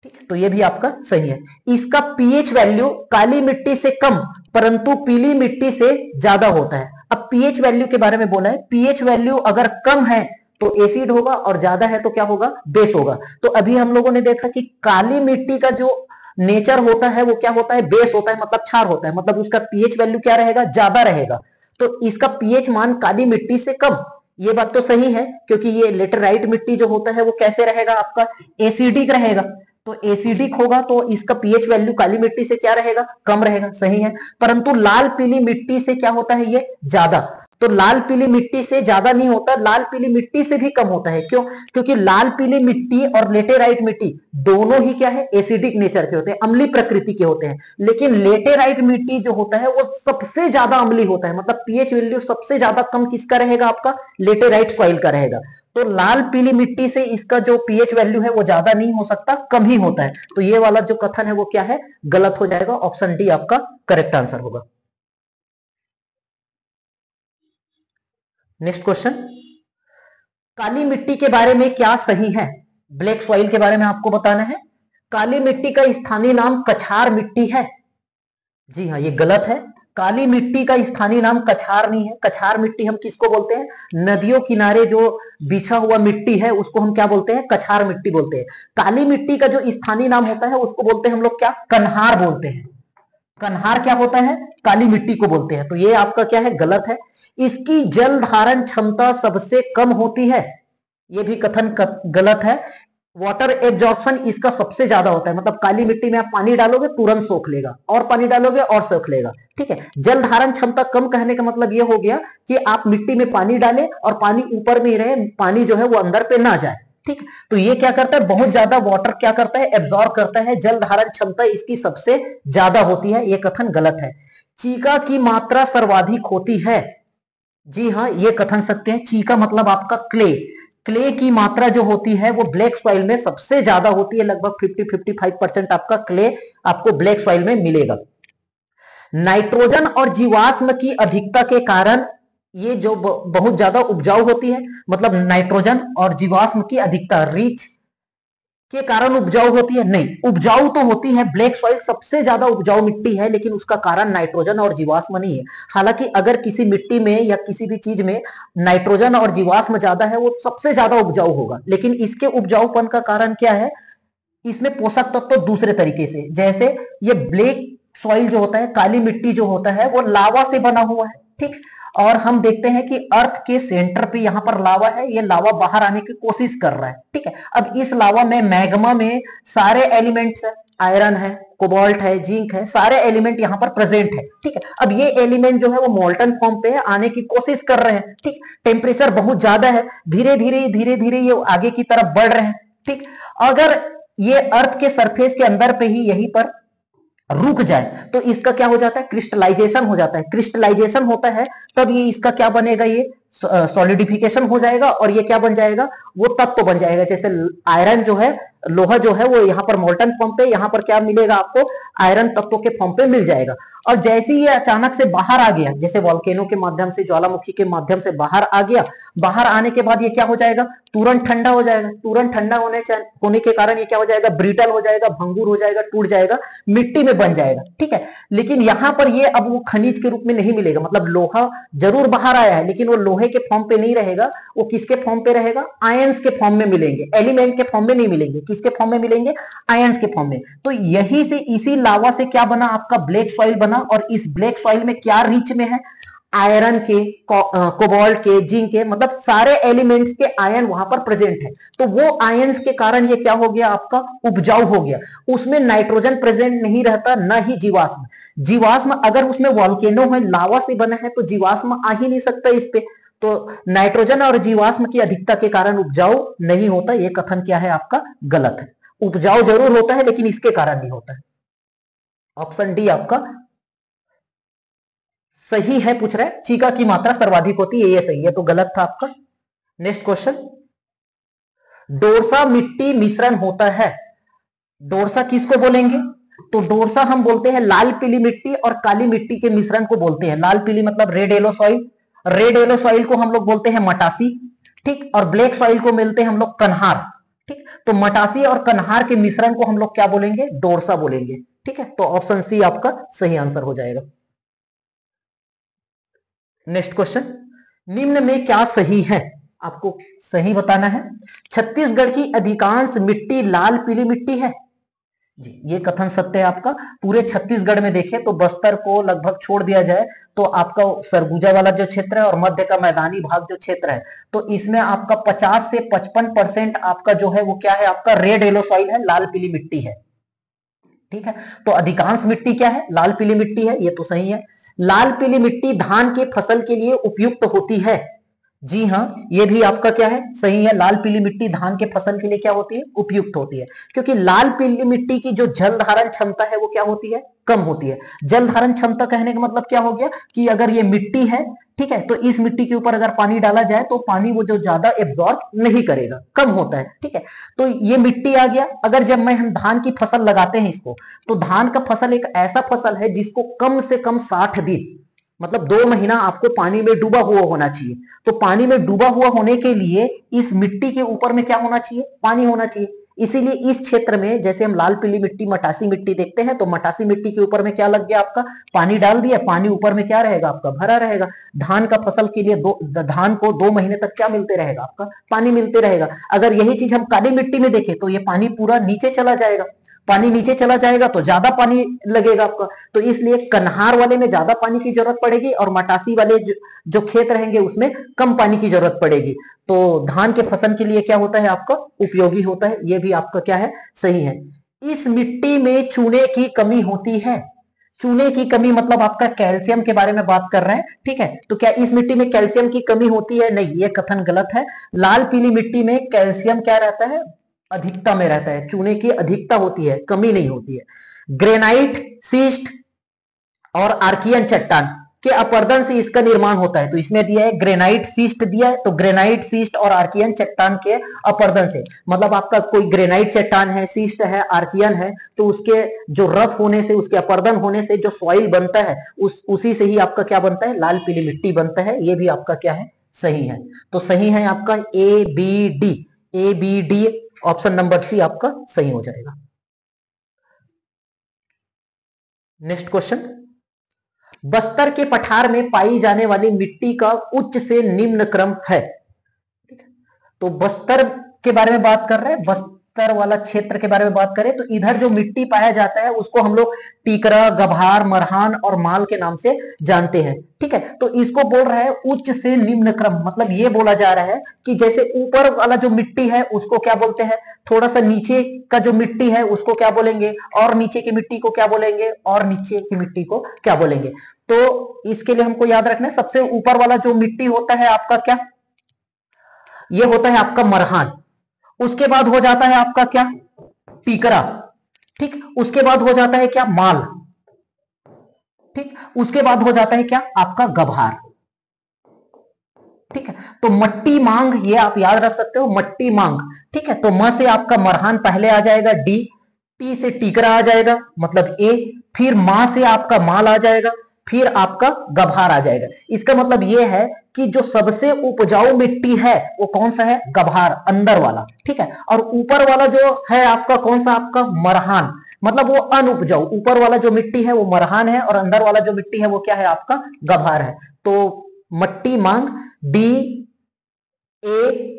ठीक है, तो ये भी आपका सही है। इसका पीएच वैल्यू काली मिट्टी से कम परंतु पीली मिट्टी से ज्यादा होता है। अब पीएच वैल्यू के बारे में बोला है, पीएच वैल्यू अगर कम है तो एसिड होगा और ज्यादा है तो क्या होगा, बेस होगा। तो अभी हम लोगों ने देखा कि काली मिट्टी का जो नेचर होता है वो क्या होता है, बेस होता है, मतलब क्षार होता है, मतलब उसका पीएच वैल्यू क्या रहेगा, ज्यादा रहेगा। तो इसका पीएच मान काली मिट्टी से कम, ये बात तो सही है, क्योंकि ये लेटेराइट मिट्टी जो होता है वो कैसे रहेगा, आपका एसिडिक रहेगा। तो एसिडिक होगा तो इसका पीएच वैल्यू काली मिट्टी से क्या रहेगा, कम रहेगा, सही है। परंतु लाल पीली मिट्टी से क्या होता है, ये ज्यादा। तो लाल पीली मिट्टी से ज्यादा नहीं होता, लाल पीली मिट्टी से भी कम होता है। क्यों, क्योंकि लाल पीली मिट्टी और लेटेराइट मिट्टी दोनों ही क्या है, एसिडिक नेचर के होते हैं, अम्लीय प्रकृति के होते हैं। लेकिन लेटेराइट मिट्टी जो होता है वो सबसे ज्यादा अम्लीय होता है, मतलब पीएच वैल्यू सबसे ज्यादा कम किसका रहेगा, आपका लेटेराइट सॉइल का रहेगा। तो लाल पीली मिट्टी से इसका जो पीएच वैल्यू है वो ज्यादा नहीं हो सकता, कम ही होता है। तो ये वाला जो कथन है वो क्या है, गलत हो जाएगा, ऑप्शन डी आपका करेक्ट आंसर होगा। नेक्स्ट क्वेश्चन, काली मिट्टी के बारे में क्या सही है, ब्लैक सॉइल के बारे में आपको बताना है। काली मिट्टी का स्थानीय नाम कछार मिट्टी है। जी हाँ, ये गलत है। काली मिट्टी का स्थानीय नाम कछार नहीं है। कछार मिट्टी हम किसको बोलते हैं, नदियों किनारे जो बिछा हुआ मिट्टी है उसको हम क्या बोलते हैं, कछार मिट्टी बोलते हैं। काली मिट्टी का जो स्थानीय नाम होता है उसको बोलते हैं हम लोग क्या, कन्हार बोलते हैं। कन्हार क्या होता है, काली मिट्टी को बोलते हैं। तो ये आपका क्या है, गलत है। इसकी जल धारण क्षमता सबसे कम होती है, ये भी कथन गलत है। वाटर एब्जॉर्प्शन इसका सबसे ज्यादा होता है, मतलब काली मिट्टी में आप पानी डालोगे तुरंत सोख लेगा, और पानी डालोगे और सोख लेगा। ठीक है, जल धारण क्षमता कम कहने का मतलब ये हो गया कि आप मिट्टी में पानी डालें और पानी ऊपर में ही रहे, पानी जो है वो अंदर पे ना जाए। ठीक, तो ये क्या करता है, बहुत ज्यादा वाटर क्या करता है, एब्जॉर्ब करता है, जल धारण क्षमता इसकी सबसे ज्यादा होती है, ये कथन गलत है। चीका की मात्रा सर्वाधिक होती है। जी हाँ, ये कथन सत्य है। चीका मतलब आपका क्ले, क्ले की मात्रा जो होती है वो ब्लैक सॉइल में सबसे ज्यादा होती है, लगभग 50-55% आपका क्ले आपको ब्लैक सॉइल में मिलेगा। नाइट्रोजन और जीवाश्म की अधिकता के कारण ये जो बहुत ज्यादा उपजाऊ होती है, मतलब नाइट्रोजन और जीवाश्म की अधिकता रिच के कारण उपजाऊ होती है, नहीं, उपजाऊ तो होती है, ब्लैक सॉइल सबसे ज्यादा उपजाऊ मिट्टी है, लेकिन उसका कारण नाइट्रोजन और जीवाश्म नहीं है। हालांकि अगर किसी मिट्टी में या किसी भी चीज में नाइट्रोजन और जीवाश्म ज्यादा है वो सबसे ज्यादा उपजाऊ होगा, लेकिन इसके उपजाऊपन का कारण क्या है, इसमें पोषक तत्व तो दूसरे तरीके से, जैसे ये ब्लैक सॉइल जो होता है, काली मिट्टी जो होता है वो लावा से बना हुआ है। ठीक, और हम देखते हैं कि अर्थ के सेंटर पे यहाँ पर लावा है, ये लावा बाहर आने की कोशिश कर रहा है। ठीक है, अब इस लावा में, मैग्मा में सारे एलिमेंट्स है, आयरन है, कोबाल्ट है, जिंक है, सारे एलिमेंट यहाँ पर प्रेजेंट है। ठीक है, अब ये एलिमेंट जो है वो मोल्टन फॉर्म पे आने की कोशिश कर रहे हैं। ठीक, टेम्परेचर बहुत ज्यादा है, धीरे धीरे ये आगे की तरफ बढ़ रहे हैं। ठीक, अगर ये अर्थ के सरफेस के अंदर पे ही यहीं पर रुक जाए तो इसका क्या हो जाता है, क्रिस्टलाइजेशन हो जाता है। क्रिस्टलाइजेशन होता है तब ये इसका क्या बनेगा, ये सॉलिडिफिकेशन हो जाएगा और ये क्या बन जाएगा, वो तत्व बन जाएगा। जैसे आयरन जो है, लोहा जो है वो यहाँ पर मोल्टन फॉर्म पे, यहाँ पर क्या मिलेगा आपको, आयरन तत्व के फॉर्म पे मिल जाएगा। और जैसे ही ये अचानक से बाहर आ गया, जैसे वॉल्केनो के माध्यम से, ज्वालामुखी के माध्यम से बाहर आ गया, बाहर आने के बाद ये क्या हो जाएगा, तुरंत ठंडा हो जाएगा। तुरंत ठंडा होने के कारण ये क्या हो जाएगा, ब्रिटल हो जाएगा, भंगुर हो जाएगा, टूट जाएगा, मिट्टी में बन जाएगा। ठीक है, लेकिन यहाँ पर ये अब वो खनिज के रूप में नहीं मिलेगा, मतलब लोहा जरूर बाहर आया है लेकिन वो लोहे के फॉर्म पे नहीं रहेगा, वो किसके फॉर्म पे रहेगा, आयंस के फॉर्म में मिलेंगे, एलिमेंट के फॉर्म में नहीं मिलेंगे। किसके फॉर्म में मिलेंगे, आयंस के फॉर्म में। तो यही से, इसी लावा से क्या बना, आपका ब्लैक सॉइल बना। और इस ब्लैक सॉइल में क्या रिच में है, आयरन के, कोबाल्ट के, जिंक के, मतलब सारे एलिमेंट्स के आयन वहां पर प्रेजेंट है। तो वो आयंस के कारण ये क्या हो गया आपका, उपजाऊ हो गया। उसमें नाइट्रोजन प्रेजेंट नहीं रहता, न ही जीवाश्म। जीवाश्म अगर उसमें वॉल्केनो है, लावा से बना है, तो जीवाश्म आ ही नहीं सकता इस पे। तो नाइट्रोजन और जीवाश्म की अधिकता के कारण उपजाऊ नहीं होता, ये कथन क्या है आपका, गलत है। उपजाऊ जरूर होता है लेकिन इसके कारण नहीं होता है। ऑप्शन डी आपका सही है। पूछ रहा है चीका की मात्रा सर्वाधिक होती है, ये सही है, तो गलत था आपका। नेक्स्ट क्वेश्चन, डोरसा मिट्टी मिश्रण होता है। डोरसा किसको बोलेंगे, तो डोरसा हम बोलते हैं लाल पीली मिट्टी और काली मिट्टी के मिश्रण को बोलते हैं। लाल पीली मतलब red yellow soil, red yellow soil को हम लोग बोलते हैं मटासी, ठीक, और ब्लैक सॉइल को मिलते हैं हम लोग कन्हार, ठीक। तो मटासी और कन्हार के मिश्रण को हम लोग क्या बोलेंगे, डोरसा बोलेंगे, ठीक है। तो ऑप्शन सी आपका सही आंसर हो जाएगा। नेक्स्ट क्वेश्चन, निम्न में क्या सही है, आपको सही बताना है। छत्तीसगढ़ की अधिकांश मिट्टी लाल पीली मिट्टी है जी, ये कथन सत्य है आपका। पूरे छत्तीसगढ़ में देखें तो बस्तर को लगभग छोड़ दिया जाए तो आपका सरगुजा वाला जो क्षेत्र है और मध्य का मैदानी भाग जो क्षेत्र है, तो इसमें आपका 50 से 55% आपका जो है वो क्या है, आपका रेड येलो सॉइल है, लाल पीली मिट्टी है, ठीक है। तो अधिकांश मिट्टी क्या है, लाल पीली मिट्टी है, ये तो सही है। लाल पीली मिट्टी धान की फसल के लिए उपयुक्त होती है, जी हाँ, ये भी आपका क्या है, सही है। लाल पीली मिट्टी धान के फसल के लिए क्या होती है, उपयुक्त होती है, क्योंकि लाल पीली मिट्टी की जो जल धारण क्षमता है वो क्या होती है, कम होती है। जल धारण क्षमता कहने का मतलब क्या हो गया कि अगर ये मिट्टी है, ठीक है, तो इस मिट्टी के ऊपर अगर पानी डाला जाए तो पानी वो जो ज्यादा एब्जॉर्ब नहीं करेगा, कम होता है, ठीक है। तो ये मिट्टी आ गया। अगर जब मैं हम धान की फसल लगाते हैं इसको, तो धान का फसल एक ऐसा फसल है जिसको कम से कम 60 दिन, मतलब 2 महीना आपको पानी में डूबा हुआ होना चाहिए। तो पानी में डूबा हुआ होने के लिए इस मिट्टी के ऊपर में क्या होना चाहिए, पानी होना चाहिए। इसीलिए इस क्षेत्र में जैसे हम लाल पीली मिट्टी, मटासी मिट्टी देखते हैं, तो मटासी मिट्टी के ऊपर में क्या लग गया आपका, पानी डाल दिया, पानी ऊपर में क्या रहेगा आपका, भरा रहेगा। धान का फसल के लिए धान को 2 महीने तक क्या मिलते रहेगा आपका, पानी मिलते रहेगा। अगर यही चीज हम काली मिट्टी में देखें तो ये पानी पूरा नीचे चला जाएगा, पानी नीचे चला जाएगा तो ज्यादा पानी लगेगा आपका। तो इसलिए कन्हार वाले में ज्यादा पानी की जरूरत पड़ेगी और मटासी वाले जो खेत रहेंगे उसमें कम पानी की जरूरत पड़ेगी। तो धान के फसल के लिए क्या होता है आपका, उपयोगी होता है, ये भी आपका क्या है, सही है। इस मिट्टी में चूने की कमी होती है। चूने की कमी मतलब आपका कैल्शियम के बारे में बात कर रहे हैं, ठीक है। तो क्या इस मिट्टी में कैल्शियम की कमी होती है, नहीं, ये कथन गलत है। लाल पीली मिट्टी में कैल्शियम क्या रहता है, अधिकता में रहता है। चूने की अधिकता होती है, कमी नहीं होती है। ग्रेनाइट, सीस्ट और आर्कियन चट्टान के अपर्दन से इसका निर्माण होता है। तो इसमें दिया है ग्रेनाइट सीस्ट दिया है, तो ग्रेनाइट सीस्ट और आर्कियन चट्टान के अपर्दन से, मतलब आपका कोई ग्रेनाइट चट्टान है, सीस्ट है, आर्कियन है, तो उसके जो रफ होने से, उसके अपर्दन होने से जो सॉइल बनता है उसी से ही आपका क्या बनता है, लाल पीली मिट्टी बनता है। ये भी आपका क्या है, सही है। तो सही है आपका A B D, A B D, option number C आपका सही हो जाएगा। नेक्स्ट क्वेश्चन, बस्तर के पठार में पाई जाने वाली मिट्टी का उच्च से निम्न क्रम है। तो बस्तर के बारे में बात कर रहे हैं, बस्तर वाला क्षेत्र के बारे में बात करें तो इधर जो मिट्टी पाया जाता है उसको हम लोग टीकरा, गभार, मरहान और माल के नाम से जानते हैं, ठीक है। तो इसको बोल रहा है उच्च से निम्न क्रम, मतलब ये बोला जा रहा है कि जैसे ऊपर वाला जो मिट्टी है उसको क्या बोलते हैं, थोड़ा सा नीचे का जो मिट्टी है उसको क्या बोलेंगे, और नीचे की मिट्टी को क्या बोलेंगे, और नीचे की मिट्टी को क्या बोलेंगे। तो इसके लिए हमको याद रखना है, सबसे ऊपर वाला जो मिट्टी होता है आपका क्या, ये होता है आपका मरहान। उसके बाद हो जाता है आपका क्या, टीकरा, ठीक। उसके बाद हो जाता है क्या, माल, ठीक। उसके बाद हो जाता है क्या आपका गभार, ठीक है। तो मट्टी मांग ये आप याद रख सकते हो, मट्टी मांग, ठीक है। तो म से आपका मरहान पहले आ जाएगा, डी, टी से टीकरा आ जाएगा मतलब ए, फिर मा से आपका माल आ जाएगा, फिर आपका गभार आ जाएगा। इसका मतलब यह है कि जो सबसे उपजाऊ मिट्टी है वो कौन सा है, गभार, अंदर वाला, ठीक है। और ऊपर वाला जो है आपका कौन सा, आपका मरहान, मतलब वो अनउपजाऊ। ऊपर वाला जो मिट्टी है वो मरहान है और अंदर वाला जो मिट्टी है वो क्या है आपका, गभार है। तो मट्टी मांग डी, ए,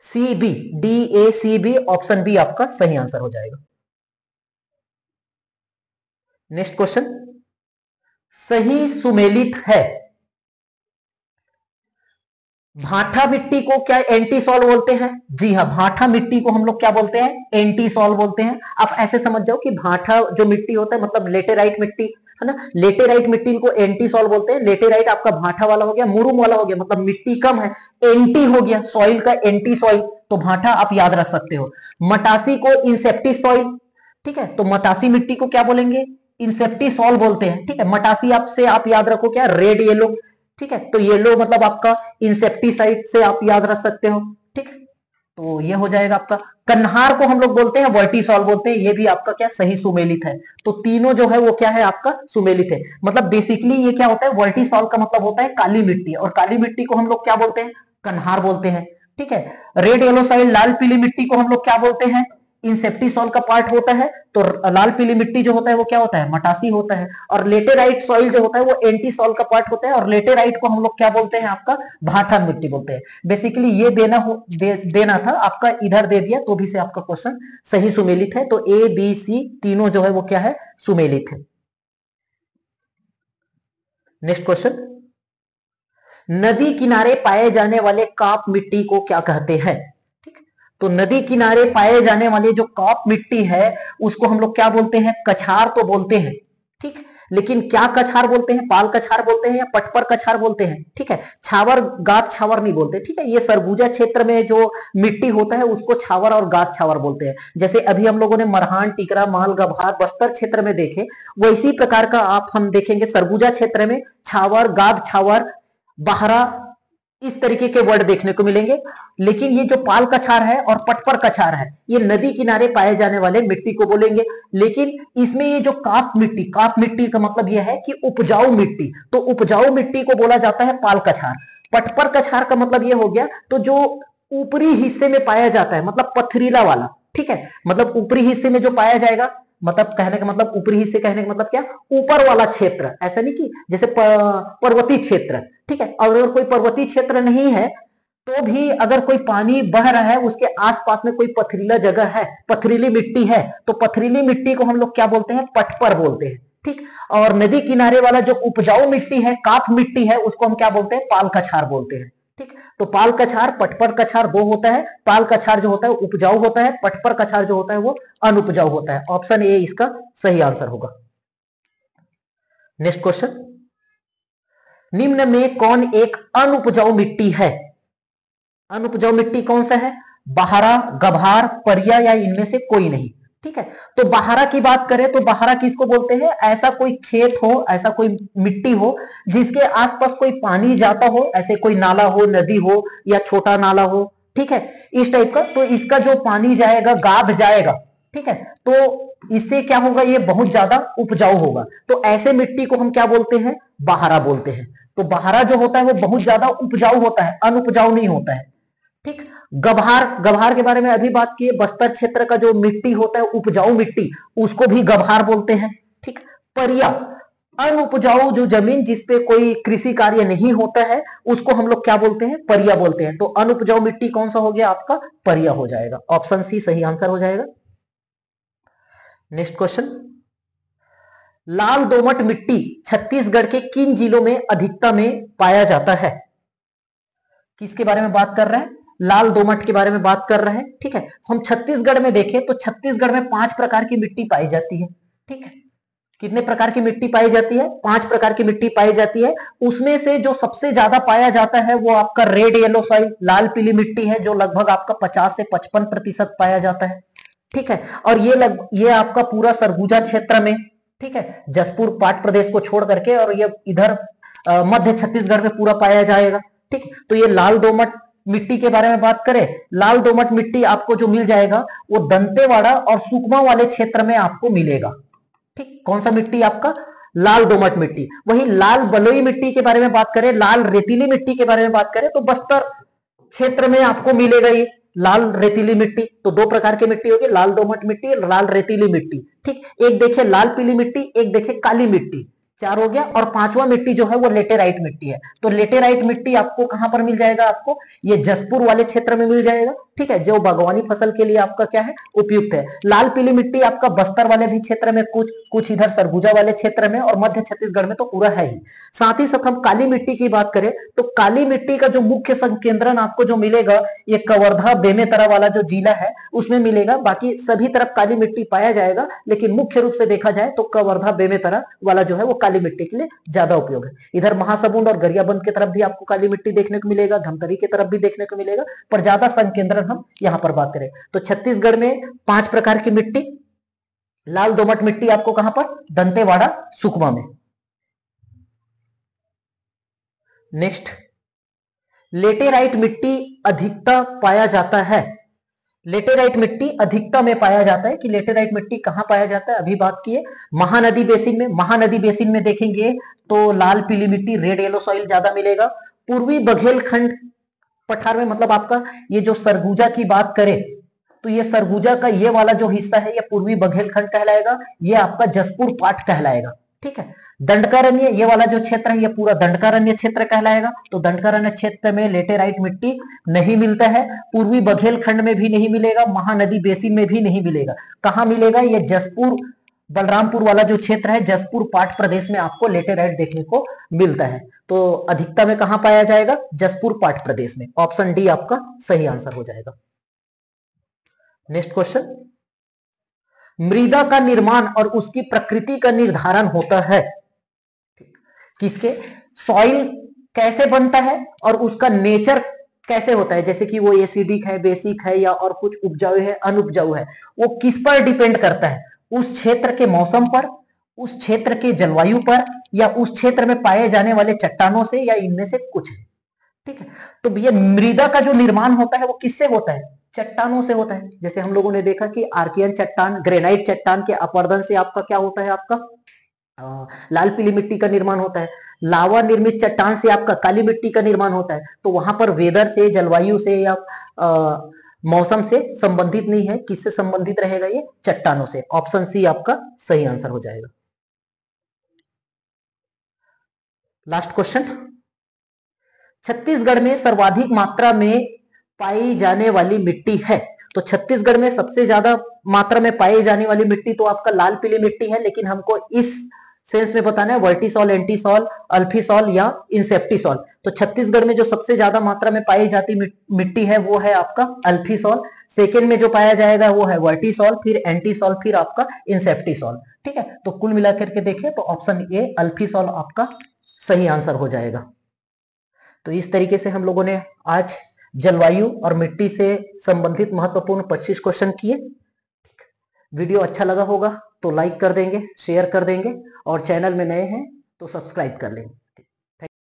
सी, बी, डी, ए, सी, बी, ऑप्शन बी आपका सही आंसर हो जाएगा। नेक्स्ट क्वेश्चन, सही सुमेलित है। भाठा मिट्टी को क्या एंटी सॉल बोलते हैं? जी हाँ, भाठा मिट्टी को हम लोग क्या बोलते हैं? एंटी सॉल बोलते हैं। आप ऐसे समझ जाओ कि भाठा जो मिट्टी होता है मतलब लेटेराइट मिट्टी है ना, लेटेराइट मिट्टी को एंटी सॉल बोलते हैं। लेटेराइट आपका भाठा वाला हो गया, मुरुम वाला हो गया, मतलब मिट्टी कम है, एंटी हो गया, सॉइल का एंटी सॉइल, तो भाठा आप याद रख सकते हो। मटासी को इंसेप्टी सॉइल, ठीक है, तो मटासी मिट्टी को क्या बोलेंगे? इंसेप्टी सॉल बोलते हैं। ठीक है, मटासी आपसे आप याद रखो क्या? रेड येलो, ठीक है, तो येलो मतलब आपका इंसेक्टिसाइड से आप याद रख सकते हो। ठीक है, तो ये हो जाएगा आपका। कन्हार को हम लोग बोलते हैं वर्टिसॉल बोलते हैं, ये भी आपका क्या सही सुमेलित है। तो तीनों जो है वो क्या है आपका सुमेलित है। मतलब बेसिकली ये क्या होता है? वर्टिसॉल का मतलब होता है काली मिट्टी, और काली मिट्टी को हम लोग क्या बोलते हैं? कन्हार बोलते हैं। ठीक है, रेड येलो सॉइल लाल पीली मिट्टी को हम लोग क्या बोलते हैं? इंसेप्टिसॉल का पार्ट होता है। तो लाल पीली मिट्टी जो होता है वो क्या होता है? मटासी होता है। और लेटेराइट सॉइल जो होता है वो एंटीसॉल का पार्ट होता है, और लेटेराइट को हम लोग क्या बोलते हैं? आपका भाठा मिट्टी बोलते हैं। बेसिकली ये देना था आपका, इधर दे दिया तो भी से आपका क्वेश्चन सही सुमेलित है। तो ए बी सी तीनों जो है वो क्या है? सुमेलित है। नेक्स्ट क्वेश्चन, नदी किनारे पाए जाने वाले काप मिट्टी को क्या कहते हैं? ठीक, तो नदी किनारे पाए जाने वाले जो काप मिट्टी है उसको हम लोग क्या बोलते हैं? कछार तो बोलते हैं। ठीक, लेकिन क्या कछार बोलते हैं? पाल कछार बोलते हैं या पटपर कछार बोलते हैं? ठीक है, छावर गाद छावर नहीं बोलते। ठीक है, ये सरगुजा क्षेत्र में जो मिट्टी होता है उसको छावर और गाद छावर बोलते हैं। जैसे अभी हम लोगों ने मरहान, टिकरा, महल, गभार, बस्तर क्षेत्र में देखे, वैसी प्रकार का आप हम देखेंगे सरगुजा क्षेत्र में छावर, गाद छावर, बाहरा, इस तरीके के वर्ड देखने को मिलेंगे। लेकिन ये जो पाल कछार है और पटपर कछार है ये नदी किनारे पाए जाने वाले मिट्टी को बोलेंगे। लेकिन इसमें ये जो काप मिट्टी का मतलब यह है कि उपजाऊ मिट्टी, तो उपजाऊ मिट्टी को बोला जाता है पाल कछार। पटपर कछार का मतलब यह हो गया तो जो ऊपरी हिस्से में पाया जाता है, मतलब पथरीला वाला। ठीक है, मतलब ऊपरी हिस्से में जो पाया जाएगा, मतलब कहने का मतलब ऊपरी हिस्से कहने का मतलब क्या? ऊपर वाला क्षेत्र, ऐसा नहीं कि जैसे पर्वतीय क्षेत्र। ठीक है, अगर कोई पर्वतीय क्षेत्र नहीं है तो भी अगर कोई पानी बह रहा है उसके आसपास में कोई पथरीला जगह है, पथरीली मिट्टी है, तो पथरीली मिट्टी को हम लोग क्या बोलते हैं? पटपर बोलते हैं। ठीक, और नदी किनारे वाला जो उपजाऊ मिट्टी है, काप मिट्टी है, उसको हम क्या बोलते हैं? पाल कछार बोलते हैं। ठीक, तो पाल कछार पटपर कछार दो होता है। पाल कछार जो होता है उपजाऊ होता है, पटपर कछार जो होता है वो अनुपजाऊ होता है। ऑप्शन ए इसका सही आंसर होगा। नेक्स्ट क्वेश्चन, निम्न में कौन एक अनुपजाऊ मिट्टी है? अनुपजाऊ मिट्टी कौन सा है? बाहरा, गभार, परिया या इनमें से कोई नहीं। ठीक है, तो बाहरा की बात करें तो बाहरा किसको बोलते हैं? ऐसा कोई खेत हो, ऐसा कोई मिट्टी हो जिसके आसपास कोई पानी जाता हो, ऐसे कोई नाला हो, नदी हो या छोटा नाला हो। ठीक है, इस टाइप का, तो इसका जो पानी जाएगा गाद जाएगा। ठीक है, तो इससे क्या होगा? ये बहुत ज्यादा उपजाऊ होगा। तो ऐसे मिट्टी को हम क्या बोलते हैं? बाहरा बोलते हैं। तो बाहरा जो होता है वो बहुत ज्यादा उपजाऊ होता है, अनुपजाऊ नहीं होता है। ठीक, गभार, गभार के बारे में अभी बात की है। बस्तर क्षेत्र का जो मिट्टी होता है उपजाऊ मिट्टी, उसको भी गभार बोलते हैं। ठीक, परिया, अनुपजाऊ जो जमीन जिसपे कोई कृषि कार्य नहीं होता है उसको हम लोग क्या बोलते हैं? परिया बोलते हैं। तो अनुपजाऊ मिट्टी कौन सा हो गया आपका? परिया हो जाएगा। ऑप्शन सी सही आंसर हो जाएगा। नेक्स्ट क्वेश्चन, लाल दोमट मिट्टी छत्तीसगढ़ के किन जिलों में अधिकता में पाया जाता है? किसके बारे में बात कर रहे हैं? लाल दोमट के बारे में बात कर रहे हैं। ठीक है, हम छत्तीसगढ़ में देखें तो छत्तीसगढ़ में 5 प्रकार की मिट्टी पाई जाती है। ठीक है, कितने प्रकार की मिट्टी पाई जाती है? 5 प्रकार की मिट्टी पाई जाती है। उसमें से जो सबसे ज्यादा पाया जाता है वो आपका रेड येलो सॉइल, लाल पीली मिट्टी है, जो लगभग आपका 50 से 55% पाया जाता है। ठीक है, और ये आपका पूरा सरगुजा क्षेत्र में, ठीक है, जसपुर पाट प्रदेश को छोड़ करके, और ये इधर मध्य छत्तीसगढ़ में पूरा पाया जाएगा। ठीक, तो ये लाल दोमट मिट्टी के बारे में बात करें, लाल दोमट मिट्टी आपको जो मिल जाएगा वो दंतेवाड़ा और सुकमा वाले क्षेत्र में आपको मिलेगा। ठीक, कौन सा मिट्टी? आपका लाल दोमट मिट्टी। वही लाल बलुई मिट्टी के बारे में बात करें, लाल रेतीली मिट्टी के बारे में बात करें तो बस्तर क्षेत्र में आपको मिलेगा ये लाल रेतीली मिट्टी। तो 2 प्रकार की मिट्टी होगी, लाल दोमट मिट्टी और लाल रेतीली मिट्टी। ठीक, एक देखे लाल पीली मिट्टी, एक देखे काली मिट्टी। 4 हो गया। और 5वां मिट्टी जो है वो लेटेराइट मिट्टी है। तो लेटेराइट मिट्टी आपको कहां पर मिल जाएगा, आपको ये जसपुर वाले क्षेत्र में मिल जाएगा, ठीक है, जो बागवानी फसल के लिए आपका क्या है, उपयुक्त है। लाल पीली मिट्टी आपका बस्तर वाले भी क्षेत्र में, कुछ इधर सरगुजा वाले क्षेत्र में, और मध्य छत्तीसगढ़ में तो पूरा है ही। साथ ही साथ हम काली मिट्टी की बात करें तो काली मिट्टी का जो मुख्य संकेंद्रण आपको जो मिलेगा, ये कवर्धा बेमेतरा वाला जो जिला है उसमें मिलेगा। बाकी सभी तरफ काली मिट्टी पाया जाएगा, लेकिन मुख्य रूप से देखा जाए तो कवर्धा बेमेतरा वाला जो है वो काली मिट्टी के लिए ज्यादा उपयोग है। इधर महासमुंद और गरियाबंद की तरफ भी आपको काली मिट्टी देखने को मिलेगा, धमतरी की तरफ भी देखने को मिलेगा, पर ज्यादा संकेंद्रण हम यहां पर बात करें तो छत्तीसगढ़ में 5 प्रकार की मिट्टी। लाल दोमट मिट्टी आपको कहां पर, दंतेवाड़ा सुकमा में। नेक्स्ट, लेटेराइट मिट्टी अधिकता पाया जाता है। लेटेराइट मिट्टी अधिकता में पाया जाता है कि लेटेराइट मिट्टी कहां पाया जाता है, अभी बात की है महानदी बेसिन में। महानदी बेसिन में देखेंगे तो लाल पीली मिट्टी, रेड येलो सॉइल ज्यादा मिलेगा। पूर्वी बघेलखंड पठार में, मतलब आपका ये जो सरगुजा की बात करें तो ये सरगुजा का ये वाला जो हिस्सा है ये पूर्वी बघेलखंड कहलाएगा, ये आपका जसपुर पाट कहलाएगा, ठीक है। दंडकारण्य ये वाला जो क्षेत्र है ये पूरा दंडकारण्य क्षेत्र कहलाएगा। तो दंडकारण्य क्षेत्र में लेटेराइट मिट्टी नहीं मिलता है, पूर्वी बघेलखंड में भी नहीं मिलेगा, महानदी बेसिन में भी नहीं मिलेगा। कहां मिलेगा, ये जसपुर बलरामपुर वाला जो क्षेत्र है, जसपुर पाट प्रदेश में आपको लेटेराइट देखने को मिलता है। तो अधिकता में कहां पाया जाएगा, जसपुर पाट प्रदेश में। ऑप्शन डी आपका सही आंसर हो जाएगा। नेक्स्ट क्वेश्चन, मृदा का निर्माण और उसकी प्रकृति का निर्धारण होता है किसके, सॉइल कैसे बनता है और उसका नेचर कैसे होता है, जैसे कि वो एसिडिक है, बेसिक है, या और कुछ उपजाऊ है, अनुपजाऊ है, वो किस पर डिपेंड करता है, उस क्षेत्र के मौसम पर, उस क्षेत्र के जलवायु पर, या उस क्षेत्र में पाए जाने वाले चट्टानों से, या इनमें से कुछ है, ठीक है। तो ये मृदा का जो निर्माण होता है वो किससे होता है, चट्टानों से होता है। जैसे हम लोगों ने देखा कि आर्कियन चट्टान, ग्रेनाइट चट्टान के अपवर्तन से आपका क्या होता है, आपका लाल पीली मिट्टी का निर्माण होता है। लावा निर्मित चट्टान से आपका काली मिट्टी का निर्माण होता है। तो वहां पर वेदर से, जलवायु से, या मौसम से संबंधित नहीं है, किससे संबंधित रहेगा, ये चट्टानों से। ऑप्शन सी आपका सही आंसर हो जाएगा। लास्ट क्वेश्चन, छत्तीसगढ़ में सर्वाधिक मात्रा में पाई जाने वाली मिट्टी है। तो छत्तीसगढ़ में सबसे ज्यादा मात्रा में पाई जाने वाली मिट्टी तो आपका लाल पीली मिट्टी है, लेकिन हमको इस सेंस में बताना है वर्टिसॉल, एंटीसॉल, अल्फीसॉल या इंसेप्टिसॉल। तो छत्तीसगढ़ में जो सबसे ज्यादा मात्रा में पाई जाती मिट्टी है वो है आपका अल्फीसॉल। सेकेंड में जो पाया जाएगा वो है वर्टिसॉल, फिर एंटीसॉल, फिर आपका इंसेप्टिसॉल, ठीक है। तो कुल मिलाकर के देखें तो ऑप्शन ए अल्फीसॉल आपका सही आंसर हो जाएगा। तो इस तरीके से हम लोगों ने आज जलवायु और मिट्टी से संबंधित महत्वपूर्ण 25 क्वेश्चन किए। वीडियो अच्छा लगा होगा तो लाइक कर देंगे, शेयर कर देंगे, और चैनल में नए हैं तो सब्सक्राइब कर लेंगे।